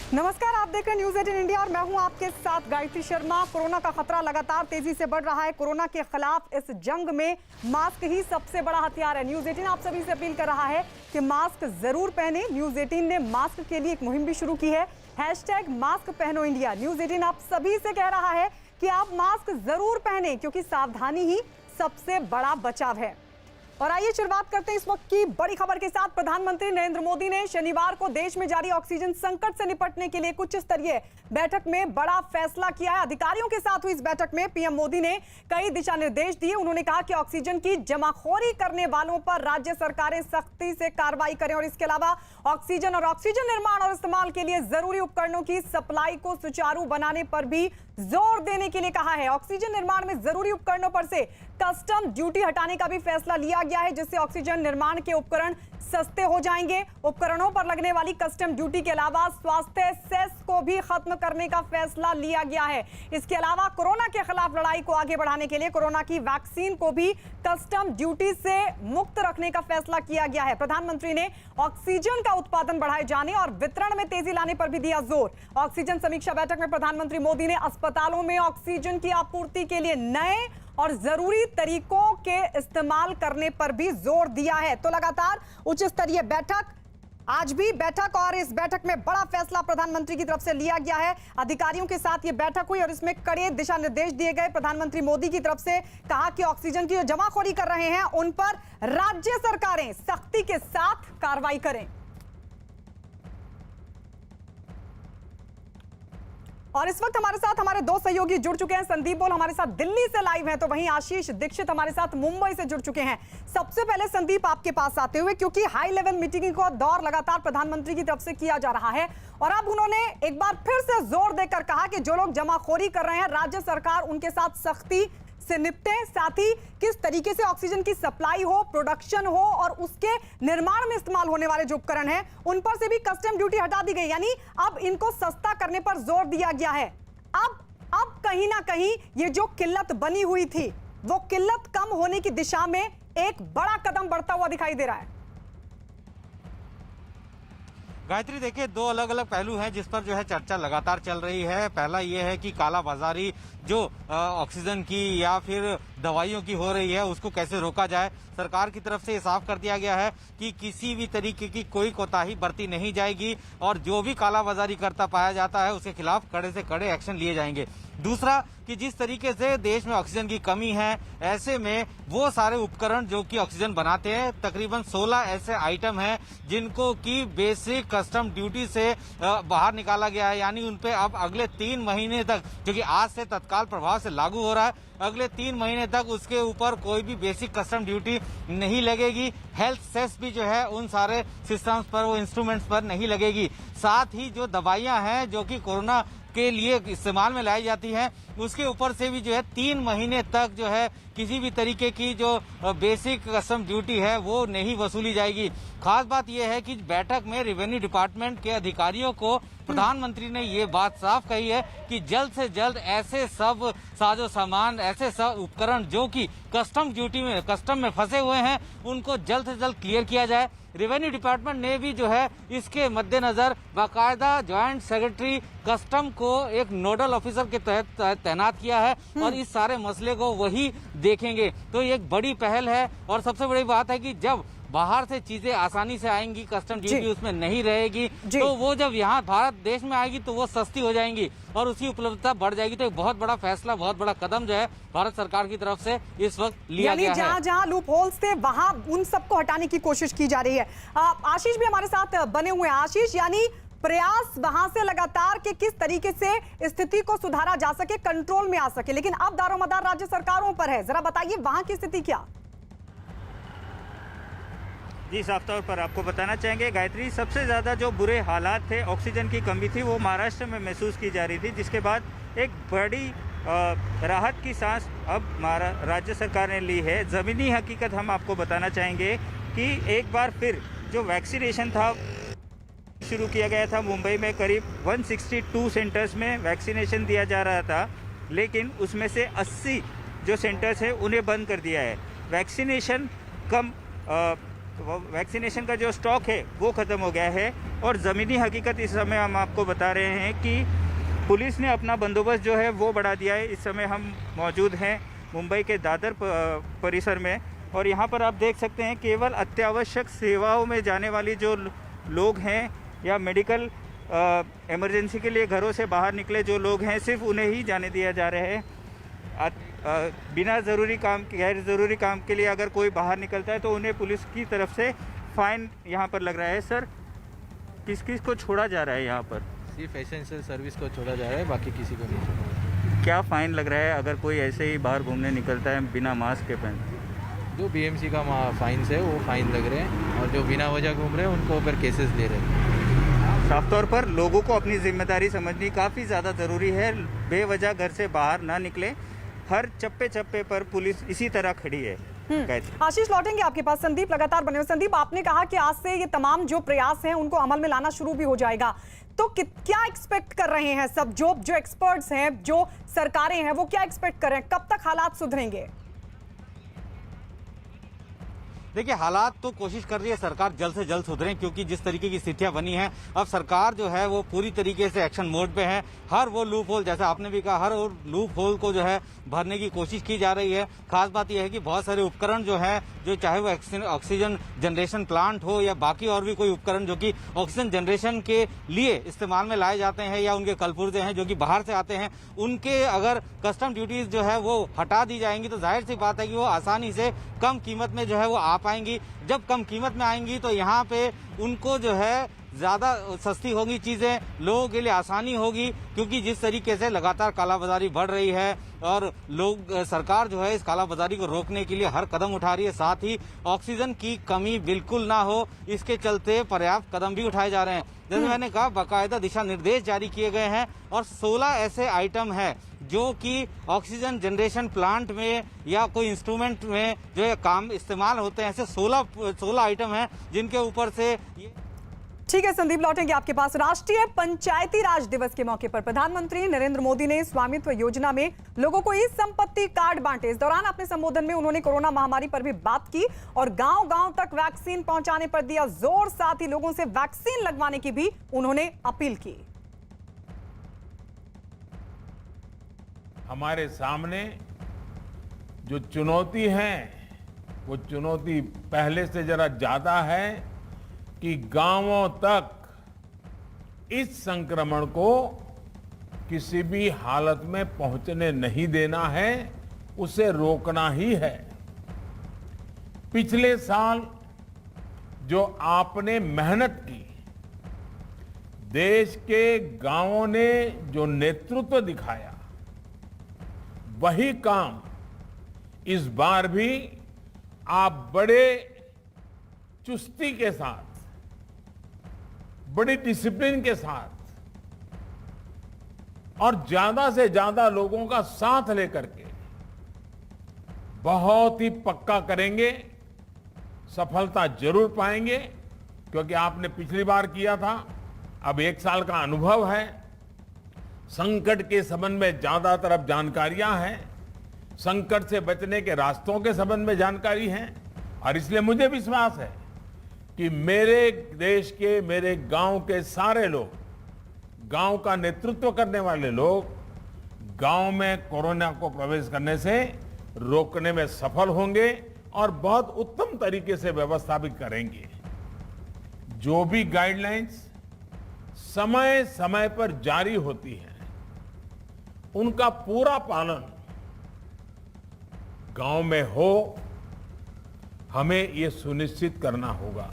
नमस्कार, आप देख रहे हैं न्यूज 18 इंडिया और मैं हूं आपके साथ गायत्री शर्मा। कोरोना का खतरा लगातार तेजी से बढ़ रहा है। कोरोना के खिलाफ इस जंग में मास्क ही सबसे बड़ा हथियार है। न्यूज 18 आप सभी से अपील कर रहा है कि मास्क जरूर पहने। न्यूज 18 ने मास्क के लिए एक मुहिम भी शुरू की है, #मास्क पहनो इंडिया। न्यूज 18 आप सभी से कह रहा है कि आप मास्क जरूर पहने, क्योंकि सावधानी ही सबसे बड़ा बचाव है। और आइए शुरुआत करते हैं इस वक्त की बड़ी खबर के साथ। प्रधानमंत्री नरेंद्र मोदी ने शनिवार को देश में जारी ऑक्सीजन संकट से निपटने के लिए उच्च स्तरीय बैठक में बड़ा फैसला किया है। अधिकारियों के साथ हुई इस बैठक में पीएम मोदी ने कई दिशा निर्देश दिए। उन्होंने कहा कि ऑक्सीजन की जमाखोरी करने वालों पर राज्य सरकारें सख्ती से कार्रवाई करें और इसके अलावा ऑक्सीजन निर्माण और इस्तेमाल के लिए जरूरी उपकरणों की सप्लाई को सुचारू बनाने पर भी जोर देने के लिए कहा है। ऑक्सीजन निर्माण में जरूरी उपकरणों पर से कस्टम ड्यूटी हटाने का भी फैसला लिया गया है, जिससे ऑक्सीजन निर्माण के उपकरण सस्ते हो जाएंगे। उपकरणों पर लगने वाली कस्टम ड्यूटी के अलावा स्वास्थ्य सेस को भी खत्म करने का फैसला लिया गया है। इसके अलावा कोरोना के खिलाफ लड़ाई को आगे बढ़ाने के लिए कोरोना की वैक्सीन को भी कस्टम ड्यूटी से मुक्त रखने का फैसला किया गया है। प्रधानमंत्री ने ऑक्सीजन का उत्पादन बढ़ाए जाने और वितरण में तेजी लाने पर भी दिया जोर। ऑक्सीजन समीक्षा बैठक में प्रधानमंत्री मोदी ने अस्पतालों में ऑक्सीजन की आपूर्ति के लिए नए और जरूरी तरीकों के इस्तेमाल करने पर भी जोर दिया है। तो लगातार उच्च स्तरीय बैठक, आज भी बैठक, और इस बैठक में बड़ा फैसला प्रधानमंत्री की तरफ से लिया गया है। अधिकारियों के साथ यह बैठक हुई और इसमें कड़े दिशा निर्देश दिए गए। प्रधानमंत्री मोदी की तरफ से कहा कि ऑक्सीजन की जो जमाखोरी कर रहे हैं उन पर राज्य सरकारें सख्ती के साथ कार्रवाई करें। और इस वक्त हमारे साथ हमारे दो सहयोगी जुड़ चुके हैं। संदीप बोल हमारे साथ दिल्ली से लाइव हैं, तो वहीं आशीष दीक्षित हमारे साथ मुंबई से जुड़ चुके हैं। सबसे पहले संदीप, आपके पास आते हुए, क्योंकि हाई लेवल मीटिंग का दौर लगातार प्रधानमंत्री की तरफ से किया जा रहा है और अब उन्होंने एक बार फिर से जोर देकर कहा कि जो लोग जमाखोरी कर रहे हैं राज्य सरकार उनके साथ सख्ती से निपटे। साथ ही किस तरीके से ऑक्सीजन की सप्लाई हो, प्रोडक्शन हो और उसके निर्माण में इस्तेमाल होने वाले जो उपकरण हैं उन पर से भी कस्टम ड्यूटी हटा दी गई, यानी अब इनको सस्ता करने पर जोर दिया गया है। अब कहीं ना कहीं ये जो किल्लत बनी हुई थी वो किल्लत कम होने की दिशा में एक बड़ा कदम बढ़ता हुआ दिखाई दे रहा है। गायत्री, देखिए, दो अलग अलग पहलू हैं जिस पर जो है चर्चा लगातार चल रही है। पहला ये है कि कालाबाजारी जो ऑक्सीजन की या फिर दवाइयों की हो रही है उसको कैसे रोका जाए। सरकार की तरफ से ये साफ कर दिया गया है कि किसी भी तरीके की कोई कोताही बरती नहीं जाएगी और जो भी कालाबाजारी करता पाया जाता है उसके खिलाफ कड़े से कड़े एक्शन लिए जाएंगे। दूसरा कि जिस तरीके से देश में ऑक्सीजन की कमी है, ऐसे में वो सारे उपकरण जो कि ऑक्सीजन बनाते हैं, तकरीबन 16 ऐसे आइटम हैं जिनको की बेसिक कस्टम ड्यूटी से बाहर निकाला गया है। यानी उन पे अब अगले 3 महीने तक, क्योंकि आज से तत्काल प्रभाव से लागू हो रहा है, अगले 3 महीने तक उसके ऊपर कोई भी बेसिक कस्टम ड्यूटी नहीं लगेगी। हेल्थ सेस भी जो है उन सारे सिस्टम्स पर, वो इंस्ट्रूमेंट्स पर नहीं लगेगी। साथ ही जो दवाइयां हैं जो कि कोरोना के लिए इस्तेमाल में लाई जाती हैं उसके ऊपर से भी जो है 3 महीने तक जो है किसी भी तरीके की जो बेसिक कस्टम ड्यूटी है वो नहीं वसूली जाएगी। खास बात यह है कि बैठक में रेवेन्यू डिपार्टमेंट के अधिकारियों को प्रधानमंत्री ने ये बात साफ कही है कि जल्द से जल्द ऐसे सब साजो सामान, ऐसे सब उपकरण जो कि कस्टम में फंसे हुए हैं उनको जल्द से जल्द क्लियर किया जाए। रेवेन्यू डिपार्टमेंट ने भी जो है इसके मद्देनजर बाकायदा ज्वाइंट सेक्रेटरी कस्टम को एक नोडल ऑफिसर के तहत तैनात किया है और इस सारे मसले को वही देखेंगे। तो ये एक बड़ी पहल है और सबसे बड़ी बात है कि जब बाहर से चीजें आसानी से आएंगी, कस्टम ड्यूटी उसमें नहीं रहेगी, तो वो जब यहाँ भारत देश में आएगी तो वो सस्ती हो जाएंगी और उसकी उपलब्धता बढ़ जाएगी। तो एक बहुत बड़ा फैसला, बहुत बड़ा कदम जो है भारत सरकार की तरफ से इस वक्त लिया गया है। जहाँ जहाँ लूप होल्स थे वहां उन सबको हटाने की कोशिश की जा रही है। आशीष भी हमारे साथ बने हुए हैं। आशीष, यानी प्रयास वहां से लगातार कि किस तरीके से स्थिति को सुधारा जा सके, कंट्रोल में आ सके, लेकिन अब दारोमदार राज्य सरकारों पर है। जरा बताइए वहां की स्थिति क्या? जी, साफ तौर पर आपको बताना चाहेंगे गायत्री, सबसे ज़्यादा जो बुरे हालात थे, ऑक्सीजन की कमी थी, वो महाराष्ट्र में महसूस की जा रही थी, जिसके बाद एक बड़ी राहत की सांस अब राज्य सरकार ने ली है। ज़मीनी हकीकत हम आपको बताना चाहेंगे कि एक बार फिर जो वैक्सीनेशन था शुरू किया गया था मुंबई में, करीब 162 सेंटर्स में वैक्सीनेशन दिया जा रहा था, लेकिन उसमें से 80 जो सेंटर्स हैं उन्हें बंद कर दिया है। वैक्सीनेशन कम वैक्सीनेशन का जो स्टॉक है वो ख़त्म हो गया है। और ज़मीनी हकीकत इस समय हम आपको बता रहे हैं कि पुलिस ने अपना बंदोबस्त जो है वो बढ़ा दिया है। इस समय हम मौजूद हैं मुंबई के दादर परिसर में, और यहाँ पर आप देख सकते हैं केवल अत्यावश्यक सेवाओं में जाने वाली जो लोग हैं या मेडिकल इमरजेंसी के लिए घरों से बाहर निकले जो लोग हैं, सिर्फ उन्हें ही जाने दिया जा रहा है। बिना ज़रूरी काम, गैर ज़रूरी काम के लिए अगर कोई बाहर निकलता है तो उन्हें पुलिस की तरफ से फ़ाइन यहाँ पर लग रहा है। सर, किस किस को छोड़ा जा रहा है यहाँ पर? सिर्फ एसेंशियल सर्विस को छोड़ा जा रहा है, बाकी किसी को नहीं छोड़ा। क्या फ़ाइन लग रहा है अगर कोई ऐसे ही बाहर घूमने निकलता है बिना मास्क के पहने? जो बीएमसी का फाइन्स है वो फाइन लग रहे हैं, और जो बिना वजह घूम रहे हैं उनको ऊपर केसेस ले रहे हैं। साफ तौर पर लोगों को अपनी जिम्मेदारी समझनी काफ़ी ज़्यादा ज़रूरी है। बेवजह घर से बाहर ना निकले। हर चप्पे चप्पे पर पुलिस इसी तरह खड़ी है। आशीष, लौटेंगे आपके पास। संदीप लगातार बने हुए। संदीप, आपने कहा कि आज से ये तमाम जो प्रयास हैं उनको अमल में लाना शुरू भी हो जाएगा, तो क्या एक्सपेक्ट कर रहे हैं सब जो एक्सपर्ट्स हैं, जो सरकारें हैं, वो क्या एक्सपेक्ट कर रहे हैं? कब तक हालात सुधरेंगे? देखिए, हालात तो कोशिश कर रही है सरकार जल्द से जल्द सुधरें, क्योंकि जिस तरीके की स्थितियां बनी हैं अब सरकार जो है वो पूरी तरीके से एक्शन मोड पे है। हर वो लूप होल, जैसे आपने भी कहा, हर वो लूप होल को जो है भरने की कोशिश की जा रही है। खास बात यह है कि बहुत सारे उपकरण जो है, जो चाहे वो ऑक्सीजन जनरेशन प्लांट हो या बाकी और भी कोई उपकरण जो कि ऑक्सीजन जनरेशन के लिए इस्तेमाल में लाए जाते हैं या उनके कलपुर्जे हैं जो कि बाहर से आते हैं, उनके अगर कस्टम ड्यूटीज जो है वो हटा दी जाएंगी तो जाहिर सी बात है कि वो आसानी से कम कीमत में जो है वो आ पाएंगी। जब कम कीमत में आएंगी तो यहाँ पे उनको जो है ज़्यादा सस्ती होगी चीज़ें, लोगों के लिए आसानी होगी, क्योंकि जिस तरीके से लगातार कालाबाजारी बढ़ रही है और सरकार जो है इस कालाबाजारी को रोकने के लिए हर कदम उठा रही है। साथ ही ऑक्सीजन की कमी बिल्कुल ना हो, इसके चलते पर्याप्त कदम भी उठाए जा रहे हैं। जैसे मैंने कहा, बाकायदा दिशा निर्देश जारी किए गए हैं और 16 ऐसे आइटम हैं जो कि ऑक्सीजन जनरेशन प्लांट में या कोई इंस्ट्रूमेंट में जो है काम इस्तेमाल होते हैं। ऐसे 16 आइटम हैं जिनके ऊपर से ठीक है संदीप, लौटेंगे आपके पास। राष्ट्रीय पंचायती राज दिवस के मौके पर प्रधानमंत्री नरेंद्र मोदी ने स्वामित्व योजना में लोगों को ई संपत्ति कार्ड बांटे। इस दौरान अपने संबोधन में उन्होंने कोरोना महामारी पर भी बात की और गांव-गांव तक वैक्सीन पहुंचाने पर दिया जोर। साथ ही लोगों से वैक्सीन लगवाने की भी उन्होंने अपील की। हमारे सामने जो चुनौती है वो चुनौती पहले से जरा ज्यादा है कि गांवों तक इस संक्रमण को किसी भी हालत में पहुंचने नहीं देना है, उसे रोकना ही है। पिछले साल जो आपने मेहनत की, देश के गांवों ने जो नेतृत्व दिखाया, वही काम इस बार भी आप बड़े चुस्ती के साथ, बड़ी डिसिप्लिन के साथ और ज्यादा से ज्यादा लोगों का साथ लेकर के बहुत ही पक्का करेंगे। सफलता जरूर पाएंगे, क्योंकि आपने पिछली बार किया था, अब 1 साल का अनुभव है। संकट के संबंध में ज्यादातर अब जानकारियां हैं, संकट से बचने के रास्तों के संबंध में जानकारी है, और इसलिए मुझे विश्वास है कि मेरे देश के, मेरे गांव के सारे लोग, गांव का नेतृत्व करने वाले लोग गांव में कोरोना को प्रवेश करने से रोकने में सफल होंगे और बहुत उत्तम तरीके से व्यवस्था भी करेंगे। जो भी गाइडलाइंस समय समय पर जारी होती हैं, उनका पूरा पालन गांव में हो, हमें ये सुनिश्चित करना होगा।